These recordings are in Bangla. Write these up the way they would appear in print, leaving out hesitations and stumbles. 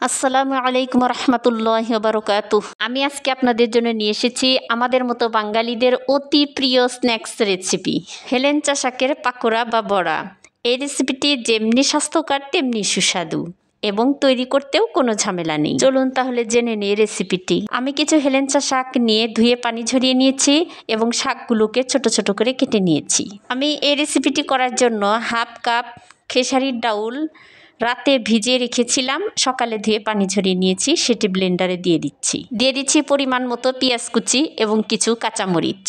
আসসালামু আলাইকুম রহমতুল্লাহি ওয়া বারাকাতুহ। আমি আজকে আপনাদের জন্য নিয়ে এসেছি আমাদের মতো বাঙালিদের অতি প্রিয় স্ন্যাক্স রেসিপি, হেলেঞ্চা শাকের পাকোড়া বা বড়া। এই রেসিপিটি যেমনি স্বাস্থ্যকর তেমনি সুস্বাদু এবং তৈরি করতেও কোনো ঝামেলা নেই। চলুন তাহলে জেনে নিই রেসিপিটি। আমি কিছু হেলেঞ্চা শাক নিয়ে ধুয়ে পানি ঝরিয়ে নিয়েছি এবং শাকগুলোকে ছোট ছোট করে কেটে নিয়েছি। আমি এই রেসিপিটি করার জন্য হাফ কাপ খেসারির ডাউল রাতে ভিজিয়ে রেখেছিলাম, সকালে ধুয়ে পানি ঝরিয়ে নিয়েছি, সেটি ব্লেন্ডারে দিয়ে দিচ্ছি পরিমাণ মতো পেঁয়াজ কুচি এবং কিছু কাঁচামরিচ।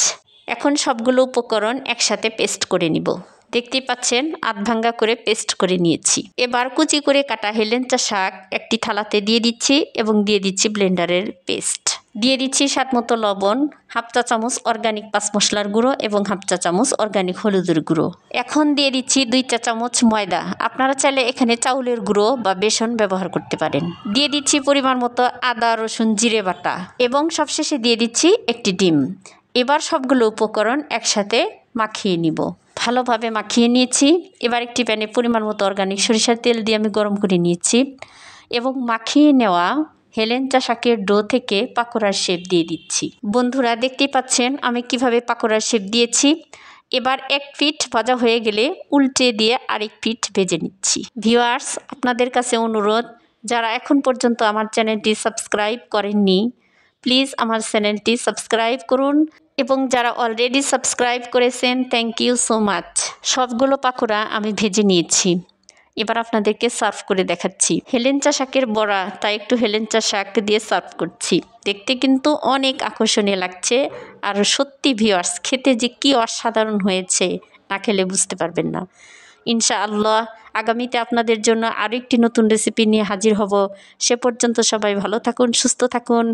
এখন সবগুলো উপকরণ একসাথে পেস্ট করে নিব। দেখতেই পাচ্ছেন আধ ভাঙ্গা করে পেস্ট করে নিয়েছি। এবার কুচি করে কাটা হেলেঞ্চা শাক একটি থালাতে দিয়ে দিচ্ছি এবং দিয়ে দিচ্ছি ব্লেন্ডারের পেস্ট। দিয়ে দিচ্ছি স্বাদ মতো লবণ, হাফ চা চামচ অর্গানিক পাঁচ মশলার গুঁড়ো এবং হাফ চা চামচ অর্গানিক হলুদের গুঁড়ো। এখন দিয়ে দিচ্ছি 2 চা চামচ ময়দা। আপনারা চাইলে এখানে চাউলের গুঁড়ো বা বেসন ব্যবহার করতে পারেন। দিয়ে দিচ্ছি পরিমাণ মতো আদা রসুন জিরে বাটা এবং সবশেষে দিয়ে দিচ্ছি একটি ডিম। এবার সবগুলো উপকরণ একসাথে মাখিয়ে নিব। ভালোভাবে মাখিয়ে নিয়েছি। এবার একটি প্যানে পরিমাণ মতো অর্গানিক সরিষার তেল দিয়ে আমি গরম করে নিয়েছি এবং মাখিয়ে নেওয়া হেলেঞ্চা শাকের ডো থেকে পাকোড়ার শেপ দিয়ে দিচ্ছি। বন্ধুরা দেখতেই পাচ্ছেন আমি কিভাবে পাকোড়ার শেপ দিয়েছি। এবার এক পিঠ ভাজা হয়ে গেলে উল্টে দিয়ে আরেক পিঠ ভেজে নিচ্ছি। ভিউয়ার্স, আপনাদের কাছে অনুরোধ, যারা এখন পর্যন্ত আমার চ্যানেলটি সাবস্ক্রাইব করেননি প্লিজ আমার চ্যানেলটি সাবস্ক্রাইব করুন এবং যারা অলরেডি সাবস্ক্রাইব করেছেন থ্যাংক ইউ সো মাচ। সবগুলো পাকোড়া আমি ভেজে নিয়েছি। এবার আপনাদেরকে সার্ভ করে দেখাচ্ছি। হেলেঞ্চা শাকের বড়া, তাই একটু হেলেঞ্চা শাক দিয়ে সার্ভ করছি। দেখতে কিন্তু অনেক আকর্ষণীয় লাগছে আর সত্যি ভিউয়ার্স, খেতে যে কি অসাধারণ হয়েছে না খেলে বুঝতে পারবেন না। ইনশাআল্লাহ আগামীতে আপনাদের জন্য আরও একটি নতুন রেসিপি নিয়ে হাজির হব। সে পর্যন্ত সবাই ভালো থাকুন, সুস্থ থাকুন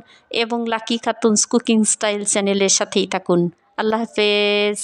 এবং লাকি খাতুনস কুকিং স্টাইল চ্যানেলের সাথেই থাকুন। আল্লাহ হাফেজ।